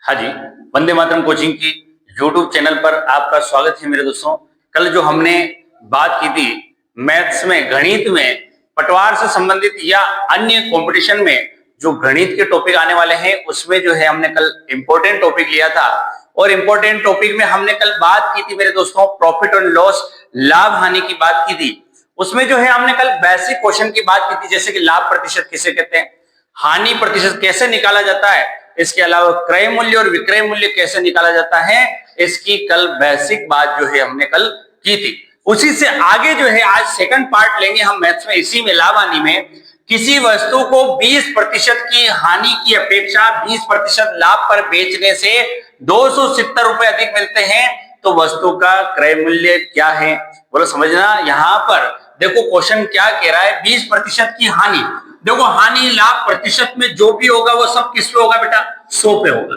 हाँ जी, वंदे मातरम कोचिंग की YouTube channel पर आपका स्वागत है मेरे दोस्तों। कल जो हमने बात की थी मैथ्स में, गणित में पटवार से संबंधित या अन्य कंपटीशन में जो गणित के टॉपिक आने वाले हैं, उसमें जो है हमने कल इंपॉर्टेंट टॉपिक लिया था। और इंपॉर्टेंट टॉपिक में हमने कल बात की थी मेरे दोस्तों, प्रॉफिट और लॉस, लाभ हानि की बात की थी। उसमें जो है हमने कल बेसिक क्वेश्चन की बात की थी, जैसे कि लाभ प्रतिशत किसे कहते हैं, हानि प्रतिशत कैसे निकाला जाता है, इसके अलावा क्रय मूल्य और विक्रय मूल्य कैसे निकाला जाता है, इसकी कल बेसिक बात जो है हमने कल की थी। उसी से आगे जो है आज सेकंड पार्ट लेंगे हम मैथ्स में, इसी में लाभ हानि में। किसी वस्तु को 20% की हानि की अपेक्षा 20% लाभ पर बेचने से 270 रुपए अधिक मिलते हैं, तो वस्तु का क्रय मूल्य क्या है, बोलो समझना। यहां पर देखो क्वेश्चन क्या कह रहा है, 20% की हानि। देखो हानि लाभ प्रतिशत में जो भी होगा वो सब किस पे होगा बेटा, 100 पे होगा।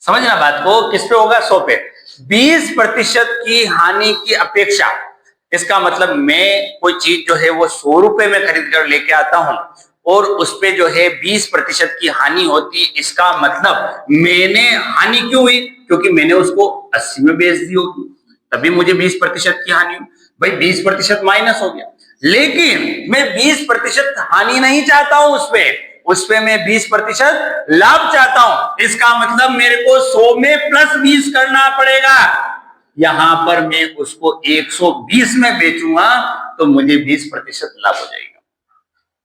समझना बात को, किस पे होगा, 100 पे। 20% की हानि की अपेक्षा, इसका मतलब मैं कोई चीज जो है वो 100 रुपए में खरीद कर लेके आता हूं और उस पे जो है 20% की हानि होती है, इसका मतलब मैंने हानि क्यों हुई, क्योंकि मैंने उसको 80 में बेच दी होगी, तभी मुझे 20% की हानि हुई। भाई 20% माइनस हो गया, लेकिन मैं 20% हानि नहीं चाहता हूं उसपे मैं 20% लाभ चाहता हूं। इसका मतलब मेरे को 100 में प्लस 20 करना पड़ेगा। यहां पर मैं उसको 120 में बेचूंगा तो मुझे 20% लाभ हो जाएगा।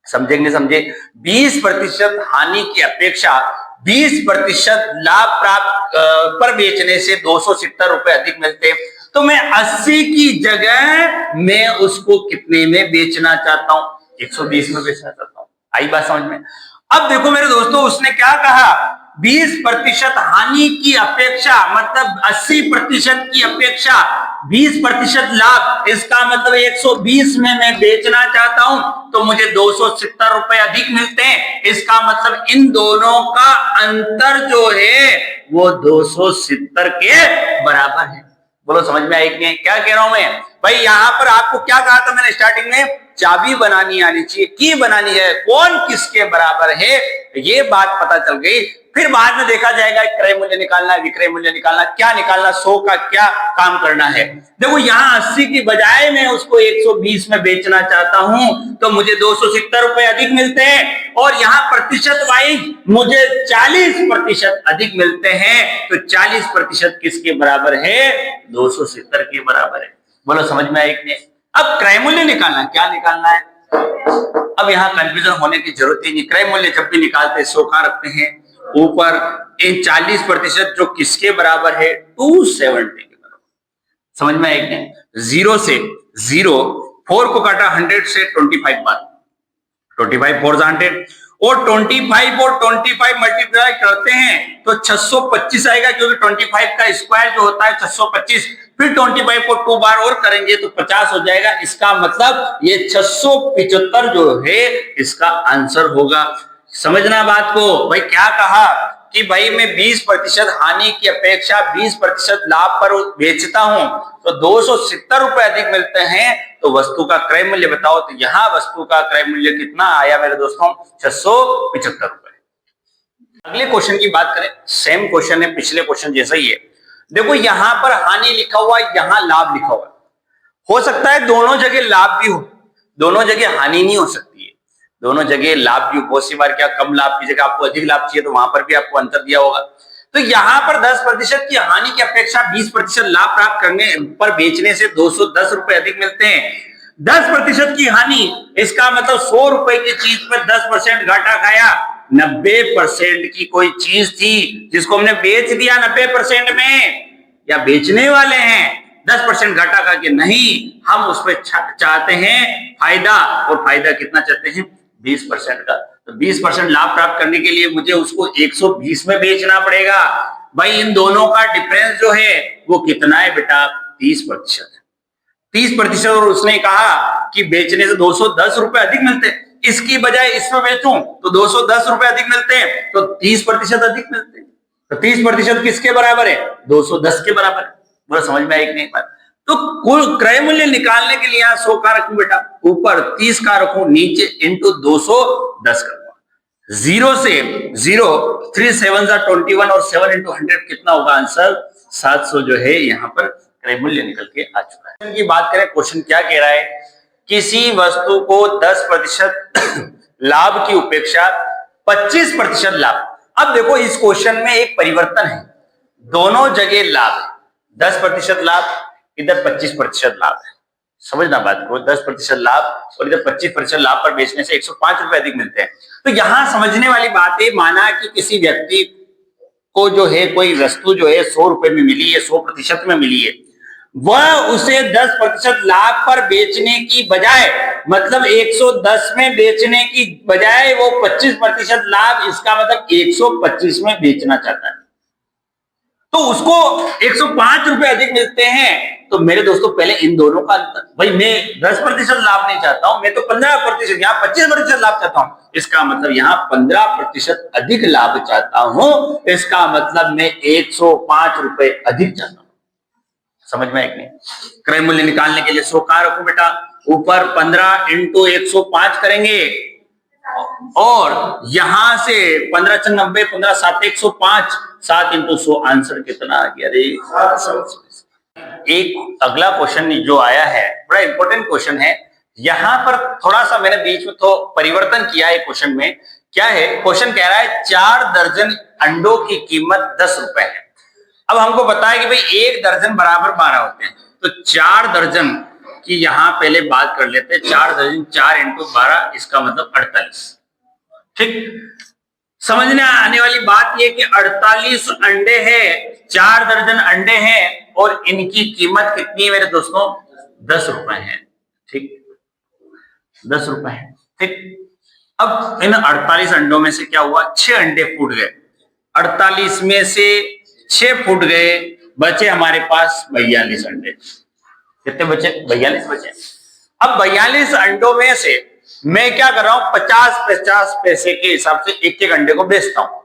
समझे नहीं समझे? 20% हानि की अपेक्षा 20% लाभ प्राप्त पर बेचने से 270 रुपए अधिक मिलते हैं, तो मैं 80 की जगह मैं उसको कितने में बेचना चाहता हूं, 120 में बेचना चाहता हूं। आई बात समझ में? अब देखो मेरे दोस्तों, उसने क्या कहा, 20% हानि की अपेक्षा मतलब 80% की अपेक्षा 20% लाभ, इसका मतलब 120 में मैं बेचना चाहता हूं तो मुझे 270 रुपए अधिक मिलते हैं। इसका मतलब इन दोनों का अंतर जो है वो 270 के बराबर है। बोलो समझ में आई कि नहीं? क्या कह रहा हूं मैं भाई, यहां पर आपको क्या कहा था मैंने स्टार्टिंग में, चाबी बनानी आनी चाहिए, की बनानी है, कौन किसके बराबर है, ये बात पता चल गई। फिर बाद में देखा जाएगा क्रय मूल्य निकालना, विक्रय मूल्य निकालना, क्या निकालना, 100 का क्या काम करना है। देखो यहां 80 की बजाय मैं उसको 120 में बेचना चाहता हूं तो मुझे 270 रुपए अधिक मिलते हैं, और यहां प्रतिशत वाइज मुझे 40% अधिक मिलते हैं, तो 40% किसके बराबर है, 270 के बराबर है। बोलो समझ में आई कि नहीं? अब क्रय मूल्य निकालना, क्या निकालना है, अब यहां कंफ्यूजन होने की जरूरत ही नहीं। क्रय मूल्य जब भी निकालते हैं 100 कहां रखते हैं, ऊपर। इन 40% जो किसके बराबर है, 270 के बराबर। समझ में आएगी? 0 से 0, 4 को काटा 100 से 25 बार, 25 4 100, और 25 और 25 मल्टीप्लाई करते हैं तो 625 आएगा, क्योंकि 25 का स्क्वायर जो होता है 625। फिर 25 को 2 बार और करेंगे तो 50 हो जाएगा। इसका मतलब ये 675 जो है इसका आंसर होगा। समझना बात को भाई, क्या कहा कि भाई मैं 20% हानि की अपेक्षा 20% लाभ पर बेचता हूं तो 270 रुपए अधिक मिलते हैं, तो वस्तु का क्रय मूल्य बताओ। तो यहां वस्तु का क्रय मूल्य कितना आया मेरे दोस्तों, 675 रुपए। अगले क्वेश्चन की बात करें, सेम क्वेश्चन है, पिछले क्वेश्चन जैसा ही है। देखो यहां पर हानि लिखा हुआ है, यहां लाभ लिखा हुआ है। हो सकता है दोनों जगह लाभ भी हो, दोनों जगह हानि नहीं हो सकती है, दोनों जगह लाभ भी। बहुत सी बार क्या, कम लाभ की जगह आपको अधिक लाभ चाहिए तो वहां पर भी आपको अंतर दिया होगा। तो यहां पर 10% की हानि की अपेक्षा 20% लाभ प्राप्त करने पर बेचने से 210 रुपए अधिक मिलते हैं। 10% की हानि, इसका मतलब 100 रुपए की चीज पर 10% घाटा खाया। 90% की कोई चीज थी जिसको हमने बेच दिया 90% में, या बेचने वाले हैं 10% घाटा खा के, नहीं, हम उसमें चाहते हैं फायदा, और फायदा कितना चाहते हैं, 20% का। तो 20% लाभ प्राप्त करने के लिए मुझे उसको 120 में बेचना पड़ेगा। भाई इन दोनों का डिफरेंस जो है वो कितना है बेटा, 30% है। 30%, और उसने कहा कि बेचने से 210 रुपए अधिक मिलते हैं, इसकी बजाय इसमें बेचूं तो 210 रुपए अधिक मिलते हैं, तो 30% अधिक मिलते हैं। तो 30% किसके बराबर है, 210 के बराबर है। बोला समझ में आई कि नहीं बात? तो कुल क्रय मूल्य निकालने के लिए यहां 100 का रखूं बेटा, ऊपर 30 का रखूं, नीचे इंटू 210 करूंगा। जीरो से जीरो, 3 7 21 और 7 इंटू 100 कितना होगा आंसर? 700 जो है यहाँ पर क्रय मूल्य निकल के आ चुका है। की बात करें, क्वेश्चन क्या कह रहा है? किसी वस्तु को 10% लाभ की उपेक्षा 25% लाभ। अब देखो इस क्वेश्चन में एक परिवर्तन है, दोनों जगह लाभ है, 10% लाभ, इधर 25% लाभ है। समझना बात को, 10% लाभ और इधर 25% लाभ पर बेचने से 105 रुपए अधिक मिलते हैं। तो यहां समझने वाली बात है, माना कि किसी व्यक्ति को जो है कोई वस्तु जो है 100 रुपए में मिली है, 100% में मिली है, वह उसे 10% लाभ पर बेचने की बजाय, मतलब 110 में बेचने की बजाय वो 25% लाभ, इसका मतलब 125 में बेचना चाहता है, तो उसको 105 रुपए अधिक मिलते हैं। तो मेरे दोस्तों पहले इन दोनों का अंतर, भाई मैं 10% लाभ नहीं चाहता हूं, मैं तो 15%, यहाँ 25% लाभ चाहता हूं, इसका मतलब यहाँ 15% अधिक लाभ चाहता हूं, इसका मतलब मैं 105 रुपए अधिक चाहता हूं। समझ में एक नहीं? क्रय मूल्य निकालने के लिए 100 का रखो बेटा, ऊपर 15 इंटू 105 करेंगे और यहां से 15 × 90, 15 7 105, 7 इंटू 100, आंसर कितना आ गया रे? 700। एक अगला क्वेश्चन जो आया है बड़ा इंपॉर्टेंट क्वेश्चन है, यहां पर थोड़ा सा मैंने बीच में तो परिवर्तन किया है क्वेश्चन में। क्या है क्वेश्चन? कह रहा है 4 दर्जन अंडों की कीमत 10 रुपए है। अब हमको पता है कि भाई 1 दर्जन बराबर 12 होते हैं, तो 4 दर्जन की यहां पहले बात कर लेते हैं। 4 दर्जन, 4 इंटू 12, इसका मतलब 48। ठीक, समझने आने वाली बात यह कि 48 अंडे हैं, 4 दर्जन अंडे हैं और इनकी कीमत कितनी है मेरे दोस्तों? 10 रुपए है। ठीक, 10 रुपए है। ठीक, अब इन 48 अंडों में से क्या हुआ? 6 अंडे फूट गए, 48 में से 6 फूट गए, बचे हमारे पास 42 अंडे। कितने बचे? 42 बचे। अब 42 अंडों में से मैं क्या कर रहा हूं? 50-50 पैसे के हिसाब से एक एक अंडे को बेचता हूं।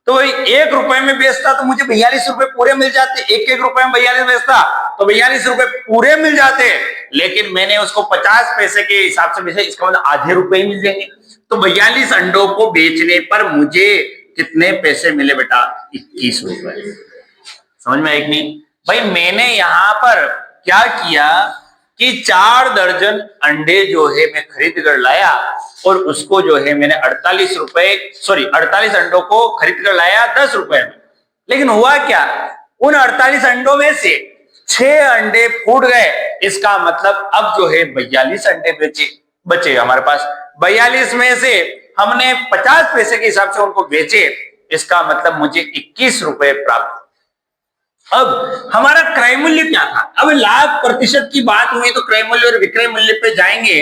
तो भाई 1 रुपए में बेचता तो मुझे 42 रुपए पूरे मिल जाते, 1-1 रुपए में 42 बेचता तो 42 रुपए पूरे मिल जाते, लेकिन मैंने उसको 50 पैसे के हिसाब से बेचा, इसका मतलब आधे रुपए ही मिल जाएंगे। तो 42 अंडों को बेचने पर मुझे कितने पैसे मिले बेटा? 21 रुपए। समझ में एक नहीं? भाई मैंने यहां पर क्या किया कि 4 दर्जन अंडे जो है मैं खरीद कर लाया और उसको जो है मैंने 48 अंडों को खरीद कर लाया 10 रुपए में। लेकिन हुआ क्या? उन 48 अंडों में से 6 अंडे फूट गए, इसका मतलब अब जो है 42 अंडे बचे हमारे पास। 42 में से हमने 50 पैसे के हिसाब से उनको बेचे, इसका मतलब मुझे 21 रुपए प्राप्त। अब हमारा क्रय मूल्य क्या था? अब लाभ प्रतिशत की बात हुई तो क्रय मूल्य और विक्रय मूल्य पे जाएंगे।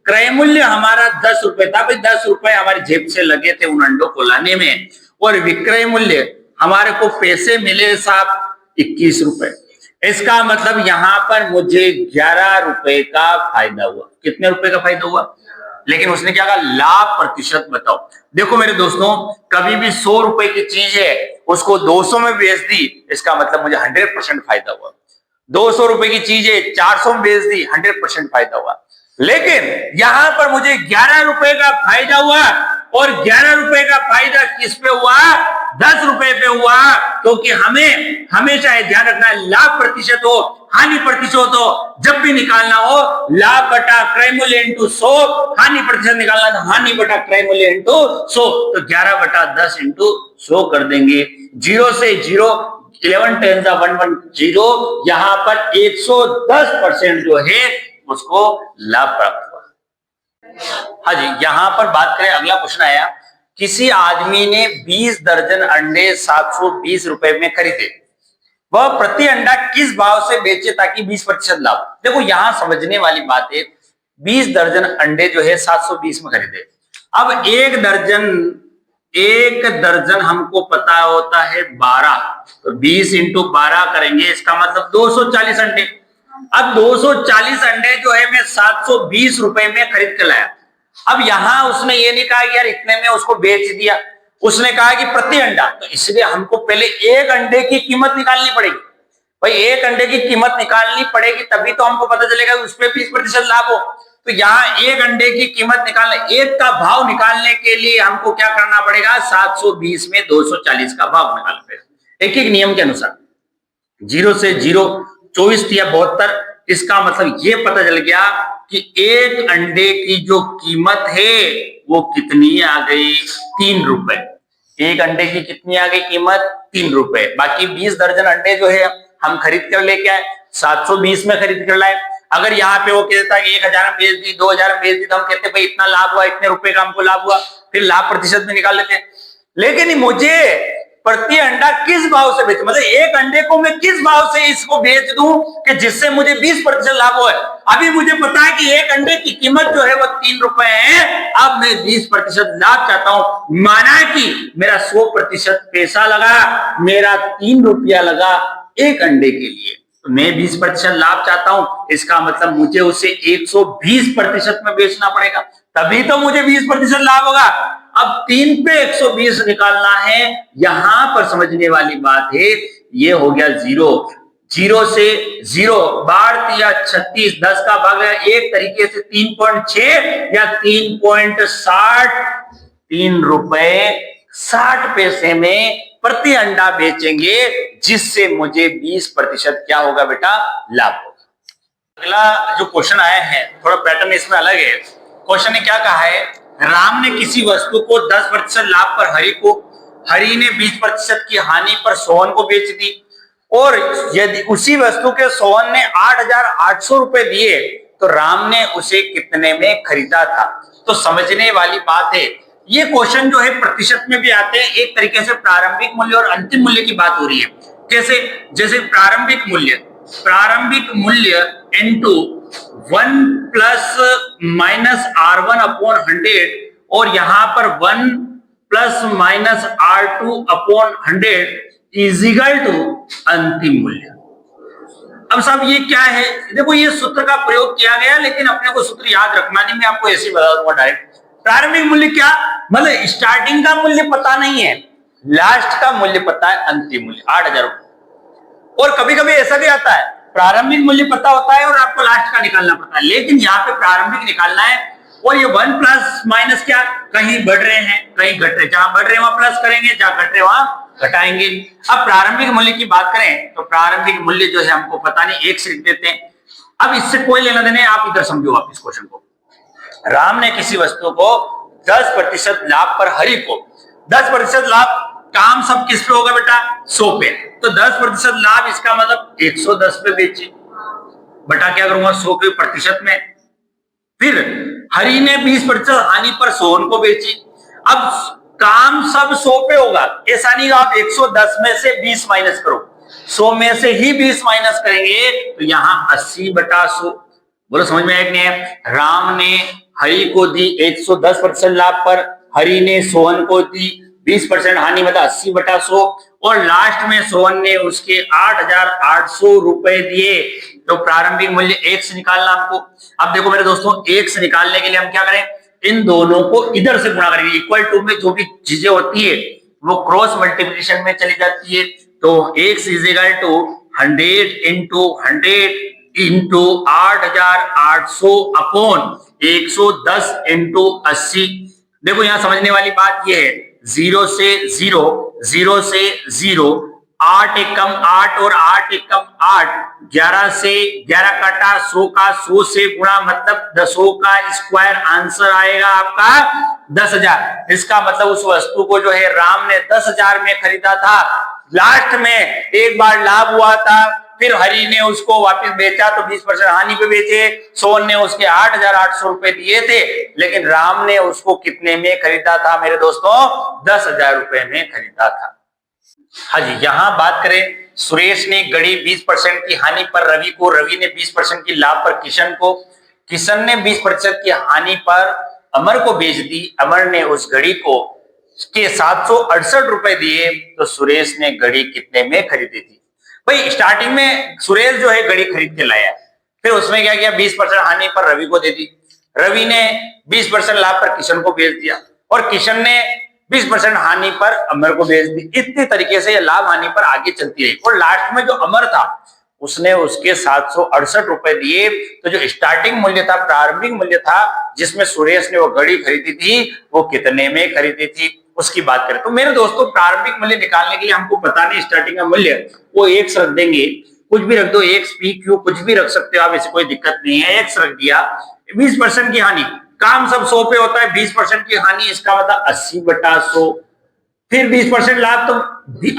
क्रय मूल्य हमारा 10 रुपए था, भाई 10 रुपए हमारी जेब से लगे थे उन अंडों को लाने में, और विक्रय मूल्य हमारे को पैसे मिले साहब 21 रुपए। इसका मतलब यहां पर मुझे 11 रुपए का फायदा हुआ। कितने रुपए का फायदा हुआ? लेकिन उसने क्या कहा? लाभ प्रतिशत बताओ। देखो मेरे दोस्तों, कभी भी 100 रुपए की चीज है उसको 200 में बेच दी, इसका मतलब मुझे 100% फायदा हुआ। 200 रुपए की चीज है 400 में बेच दी, 100% फायदा हुआ। लेकिन यहां पर मुझे 11 रुपए का फायदा हुआ, और 11 रुपए का फायदा किस पे हुआ? 10 रुपए पे हुआ। क्योंकि हमें हमेशा ये ध्यान रखना है, लाभ प्रतिशत हो हानि प्रतिशत हो, जब भी निकालना हो लाभ बटा क्रय मूल्य इंटू 100, हानि प्रतिशत निकालना तो हानि बटा क्रय मूल्य इंटू 100, तो 11/10 इंटू 100 कर देंगे। 0 से 0, 11 10 110, यहां पर 110% जो है उसको लाभ प्राप्त हुआ। हाँ जी, यहां पर बात करें, अगला क्वेश्चन आया, किसी आदमी ने 20 दर्जन अंडे 720 रुपए में खरीदे, वह प्रति अंडा किस भाव से बेचे ताकि 20% लाभ? देखो यहां समझने वाली बात है, 20 दर्जन अंडे जो है 720 में खरीदे। अब एक दर्जन हमको पता होता है 12, तो 20 इंटू 12 करेंगे, इसका मतलब 240 अंडे। अब 240 अंडे जो है मैं 720 रुपए में खरीद के लाया। अब यहां उसने ये नहीं कहा कि यार इतने में उसको बेच दिया, उसने कहा कि प्रति अंडा, तो इसलिए हमको पहले एक अंडे की कीमत निकालनी पड़ेगी। भाई एक अंडे की कीमत निकालनी पड़ेगी तभी तो हमको पता चलेगा उस पर 20% लाभ हो। तो यहाँ एक अंडे की कीमत निकालने, एक का भाव निकालने के लिए हमको क्या करना पड़ेगा, 720 में 240 का भाव निकालना पड़ेगा एक एक नियम के अनुसार। 0 से 0 24 या 72, इसका मतलब ये पता चल गया कि एक अंडे की जो कीमत है वो कितनी आ गई, 3 रुपए। एक अंडे की कितनी आ गई कीमत, 3 रुपए। बाकी 20 दर्जन अंडे जो है हम खरीद कर लेके आए, 720 में खरीद कर लाए। अगर यहाँ पे वो कहता है कि 1000 में बेच दी, 2000 में बेच दी, तो हम कहते भाई इतना लाभ हुआ, इतने रुपए का हमको लाभ हुआ, फिर लाभ प्रतिशत में निकाल लेते हैं। लेकिन मुझे प्रति अंडा किस भाव से बेच, मतलब एक अंडे को मैं किस भाव से इसको बेच दूं कि जिससे मुझे 20% लाभ हो। अभी मुझे पता है कि एक अंडे की कीमत जो है वो 3 रुपए है, अब मैं 20% लाभ चाहता हूं। माना कि मेरा 100% पैसा लगा, मेरा 3 रुपया लगा एक अंडे के लिए, तो मैं 20% लाभ चाहता हूं। इसका मतलब मुझे उसे 120% में बेचना पड़ेगा, तभी तो मुझे 20% लाभ होगा। अब 3 पे 120 निकालना है, यहां पर समझने वाली बात है। ये हो गया 0, 0 से 0 बाढ़ दिया 36, 10 का भाग है, एक तरीके से 3.6 या 3.60, 3 रुपए 60 पैसे में प्रति अंडा बेचेंगे, जिससे मुझे 20% क्या होगा बेटा, लाभ होगा। अगला जो क्वेश्चन आया है, थोड़ा पैटर्न इसमें अलग है। क्वेश्चन ने क्या कहा है, राम ने किसी वस्तु को 10% लाभ पर हरि ने 20% की हानि पर सोहन को बेच दी, और यदि उसी वस्तु के सोहन ने 8,800 रुपए दिए तो राम ने उसे कितने में खरीदा था। तो समझने वाली बात है, ये क्वेश्चन जो है प्रतिशत में भी आते हैं। एक तरीके से प्रारंभिक मूल्य और अंतिम मूल्य की बात हो रही है। जैसे प्रारंभिक मूल्य into 1 plus minus R1 upon 100, और यहां पर 1 plus minus R2 upon 100 is equal to अंतिम मूल्य। अब साहब ये क्या है, देखो ये सूत्र का प्रयोग किया गया, लेकिन अपने को सूत्र याद रखना नहीं, मैं आपको ऐसे ही बता दूंगा डायरेक्ट। प्रारंभिक मूल्य क्या, मतलब स्टार्टिंग का मूल्य पता नहीं है, लास्ट का मूल्य पता है, अंतिम मूल्य 8,000 रुपए। और कभी कभी ऐसा भी आता है, प्रारंभिक मूल्य पता होता है और आपको लास्ट का निकालना पड़ता है, लेकिन यहाँ पे प्रारंभिक निकालना है। और ये 1 प्लस माइनस क्या, कहीं बढ़ रहे हैं कहीं घट रहे, जहां बढ़ रहे हैं वहां प्लस करेंगे, जहां घट रहे वहां घटाएंगे। अब प्रारंभिक मूल्य की बात करें तो प्रारंभिक मूल्य जो है हमको पता नहीं, 1 से लिख देते हैं। अब इससे कोई लेना देना है, आप इधर समझो आप इस क्वेश्चन को। राम ने किसी वस्तु को 10% लाभ पर हरि को 10% लाभ, काम सब किस पे होगा बेटा, 100 पे, तो 10% लाभ, इसका मतलब 110 पे बेची, बटा क्या करूंगा 100 के प्रतिशत में। फिर हरि ने 20% हानि पर सोहन को बेची। अब काम सब 100 पे होगा, ऐसा नहीं आप 110 में से 20 माइनस करो, 100 में से ही 20 माइनस करेंगे, तो यहां 80/100। बोलो समझ में आया कि नहीं है। राम ने हरि को दी 110% लाभ पर, हरि ने सोहन को दी 20% हानि, मतलब 80/100, और लास्ट में सोहन ने उसके 8,800 रुपए दिए। तो प्रारंभिक मूल्य 1 से निकालना हमको। अब देखो मेरे दोस्तों, 1 से निकालने के लिए हम क्या करें, इन दोनों को इधर से गुणा करेंगे। इक्वल टू में जो भी चीजें होती है वो क्रॉस मल्टीप्लिकेशन में चली जाती है। तो x is equal to 100 into 100 into 8,800 upon 110 into 80। देखो यहां समझने वाली बात यह है, 0 से 0, 0 से 0, 8 एकम 8 और 8 एकम 8, 11 से 11 काटा, 100 का 100 से गुणा, मतलब 10 का स्क्वायर, आंसर आएगा आपका 10,000। इसका मतलब उस वस्तु को जो है राम ने 10,000 में खरीदा था। लास्ट में एक बार लाभ हुआ था, फिर हरि ने उसको वापस बेचा तो 20% हानि पे बेचे, सोहन ने उसके 8,800 रुपए दिए थे, लेकिन राम ने उसको कितने में खरीदा था मेरे दोस्तों, 10,000 रुपए में खरीदा था। हाँ जी, यहां बात करें, सुरेश ने गड़ी 20% की हानि पर रवि को, रवि ने 20% की लाभ पर किशन को, किशन ने 20% की हानि पर अमर को बेच दी, अमर ने उस घड़ी को के 768 रुपए दिए, तो सुरेश ने घड़ी कितने में खरीदी थी। भाई स्टार्टिंग में सुरेश जो है घड़ी खरीद के लाया, फिर उसमें क्या किया, 20% हानि पर रवि को दे दी, रवि ने 20% लाभ पर किशन को बेच दिया, और किशन ने 20% हानि पर अमर को बेच दी। इतने तरीके से ये लाभ हानि पर आगे चलती रही, और लास्ट में जो अमर था उसने उसके 768 रुपए दिए। तो जो स्टार्टिंग मूल्य था, प्रारंभिक मूल्य था, जिसमें सुरेश ने वो घड़ी खरीदी थी, वो कितने में खरीदी थी, उसकी बात करें। तो मेरे दोस्तों, प्रारंभिक मूल्य निकालने के लिए हमको पता नहीं स्टार्टिंग का मूल्य, वो एक्स रख देंगे, कुछ भी रख दो, एक्स पी क्यू कुछ भी रख सकते हो आप, इससे कोई दिक्कत नहीं है। एक्स रख दिया। 20% की हानि, काम सब 100 पे होता है, 20% की हानि, इसका मतलब 80/100। फिर 20% लाभ, तो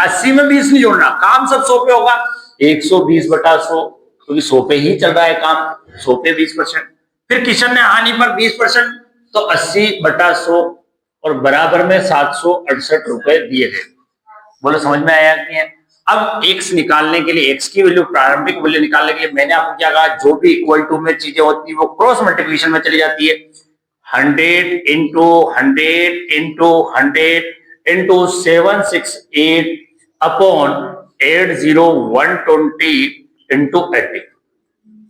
80 में 20 नहीं जोड़ना, काम सब 100 पे होगा, 120/100, क्योंकि 100 पे ही चल रहा है काम, 100 पे 20%। फिर किशन ने हानि पर 20%, तो 80/100 और बराबर में 768 रुपए दिए गए। बोलो समझ में आया कि नहीं? अब एक्स निकालने के लिए, एक्स की वैल्यू, प्रारंभिक मूल्य निकालने के लिए मैंने आपको क्या कहा, जो भी इक्वल टू में चीजें होती है वो क्रॉस मल्टीप्लिकेशन में चली जाती है। 100 into 100 into 100 into 768 upon 80120 into 80।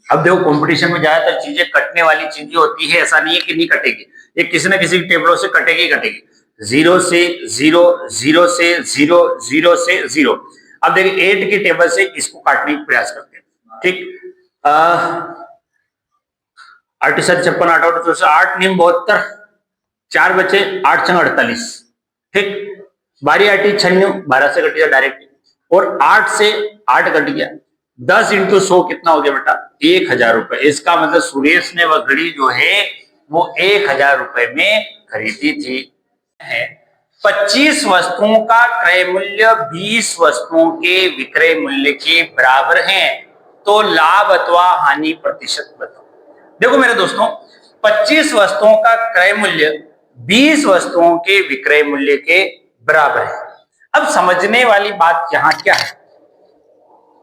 अब देखो, कंपटीशन में ज्यादातर चीजें कटने वाली चीजें होती है, ऐसा नहीं है कि नहीं कटेगी, ये किसी न किसी टेबलों से कटेगी कटेगी। 0 से 0, 0 से 0, 0 से 0। अब देखिए 8 की टेबल से इसको काटने का प्रयास करते हैं। ठीक, 8 7 56 8 8 24 8 9 72, 4 बचे, 8 6 48। ठीक, बारी आटी 96, 12 से कट गया डायरेक्ट, और 8 से 8 कट गया, 10 इंटू 100 कितना हो गया बेटा, 1000 रुपए। इसका मतलब सुरेश ने वह घड़ी जो है वो 1000 रुपए में खरीदी थी। 25 वस्तुओं का क्रय मूल्य 20 वस्तुओं के विक्रय मूल्य के बराबर है, तो लाभ अथवा हानि प्रतिशत बताओ। देखो मेरे दोस्तों, 25 वस्तुओं का क्रय मूल्य 20 वस्तुओं के विक्रय मूल्य के बराबर है। अब समझने वाली बात यहां क्या है,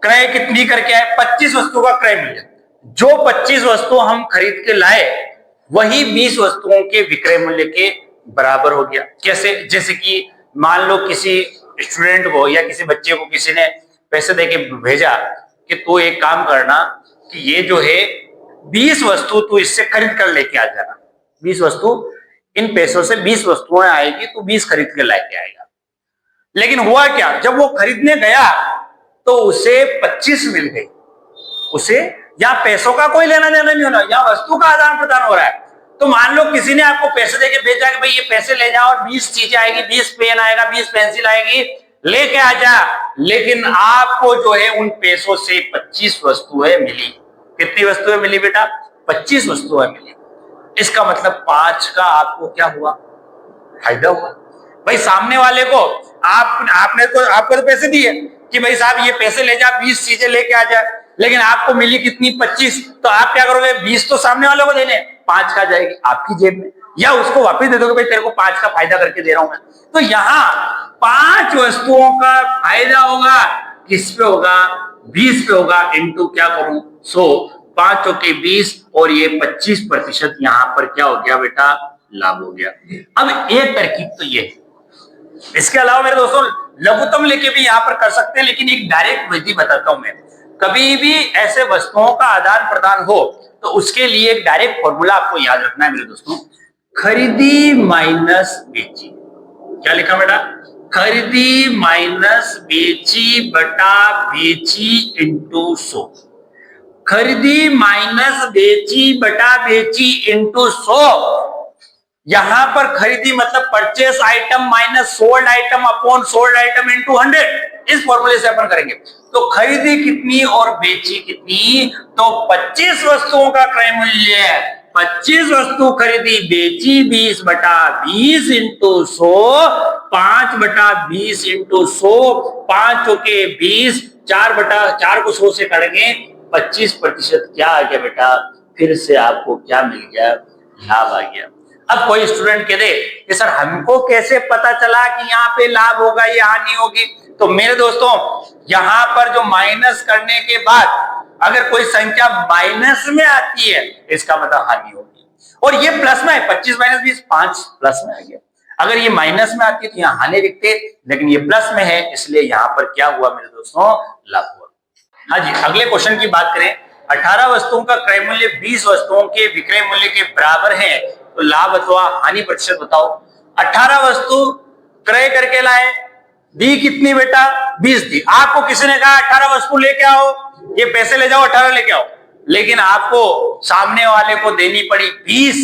क्रय कितनी करके आए, 25 वस्तुओं का क्रय मूल्य, जो 25 वस्तु हम खरीद के लाए वही 20 वस्तुओं के विक्रय मूल्य के बराबर हो गया। कैसे, जैसे कि मान लो किसी स्टूडेंट को या किसी बच्चे को किसी ने पैसे देके भेजा कि तू एक काम करना कि ये जो है 20 वस्तु तू इससे खरीद कर लेके आ जाना, 20 वस्तु, इन पैसों से 20 वस्तुएं आएगी, तू 20 खरीद के लेके आएगा। लेकिन हुआ क्या, जब वो खरीदने गया तो उसे 25 मिल गई। उसे या पैसों का कोई लेना देना नहीं होना, या वस्तु का आदान प्रदान हो रहा है। तो मान लो किसी ने आपको पैसे देके भेजा कि भाई ये पैसे ले जाओ और 20 चीजें आएगी, 20 पेन आएगा, 20 पेंसिल आएगी, लेके आ जा। लेकिन आपको जो है उन पैसों से 25 वस्तुएं मिली। कितनी वस्तुएं मिली बेटा, 25 वस्तुएं मिली। इसका मतलब 5 का आपको क्या हुआ, फायदा हुआ। भाई सामने वाले को आपको तो पैसे दिए कि भाई साहब ये पैसे ले जा, 20 चीजें लेके आ जा, लेकिन आपको मिली कितनी, 25। तो आप क्या करोगे, 20 तो सामने वाले को देने, 5 का जाएगी आपकी जेब में, या उसको वापस दे दोगे, भाई तेरे को 5 का फायदा करके दे रहा हूं मैं। तो यहां 5 वस्तुओं का फायदा होगा, किस पे होगा, 20 पे होगा, इंटू क्या करूं 100, 5 के 20 और ये 25% यहां पर क्या हो गया बेटा, लाभ हो गया। अब एक तरकीब तो ये, इसके अलावा मेरे दोस्तों लघुत्तम लेके भी यहां पर कर सकते हैं, लेकिन एक डायरेक्ट विधि बताता हूं मैं। कभी भी ऐसे वस्तुओं का आदान प्रदान हो तो उसके लिए एक डायरेक्ट फॉर्मूला आपको याद रखना है मेरे दोस्तों, खरीदी माइनस बेची। क्या लिखा बेटा, खरीदी माइनस बेची बटा बेची इंटू 100। खरीदी माइनस बेची बटा बेची इंटू 100। यहां पर खरीदी मतलब purchase item minus sold item upon sold item into 100। इस फॉर्मूले से अपन करेंगे। तो खरीदी कितनी और बेची कितनी, तो 25 वस्तुओं का क्रय मूल्य है, 25 वस्तु खरीदी बेची 20 बटा 20 इंटू 100, 5 बटा 20 इंटू 100, 5 के 20, 4 बटा 4 को 100 से करेंगे, 25% क्या आ गया बेटा, फिर से आपको क्या मिल गया, लाभ आ गया। अब कोई स्टूडेंट कह दे कि सर हमको कैसे पता चला कि यहाँ पे लाभ होगा या हानि होगी, तो मेरे दोस्तों यहां पर जो माइनस करने के बाद अगर कोई संख्या माइनस में आती है इसका मतलब हानि होगी, और ये प्लस में है, 25 माइनस 20, 5 प्लस में आ गया। अगर ये माइनस में आती है तो यहाँ हानि लिखते, लेकिन ये प्लस में है इसलिए यहाँ पर क्या हुआ मेरे दोस्तों, लाभ हुआ। हाँ जी, अगले क्वेश्चन की बात करें, 18 वस्तुओं का क्रय मूल्य 20 वस्तुओं के विक्रय मूल्य के बराबर है, तो लाभ अथवा हानि प्रतिशत बताओ। 18 वस्तु क्रय करके लाए, दी कितनी बेटा, 20 दी। आपको किसी ने कहा 18 वस्तु लेके आओ, ये पैसे ले जाओ 18 लेके आओ, लेकिन आपको सामने वाले को देनी पड़ी 20,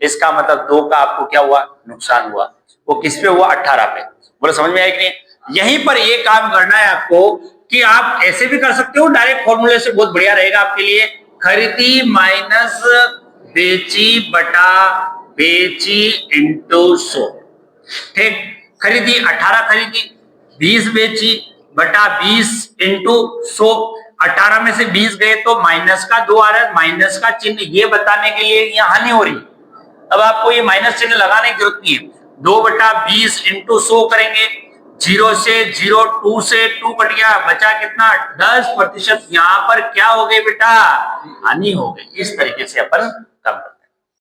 इसका मतलब 2 का आपको क्या हुआ, नुकसान हुआ। वो किस पे हुआ, 18 पे। बोले समझ में आया कि नहीं। यहीं पर ये काम करना है आपको कि आप ऐसे भी कर सकते हो, डायरेक्ट फॉर्मूले से बहुत बढ़िया रहेगा आपके लिए। खरीदी माइनस बेची बटा बेची इंटू 100। ठीक, खरीदी 18 खरीदी, 20 बेची बटा 20 इंटू 100। 18 में से 20 गए तो माइनस का 2 आ रहा है, माइनस का चिन्ह ये बताने के लिए यहाँ हानि हो रही। अब आपको ये माइनस चिन्ह लगाने की जरूरत नहीं है। 2 बटा 20 इंटू 100 करेंगे, 0 से 0, 2 से 2 कट गया, बचा कितना, 10%। यहाँ पर क्या हो गई बेटा, हानि हो गई। इस तरीके से अपन काम करते हैं।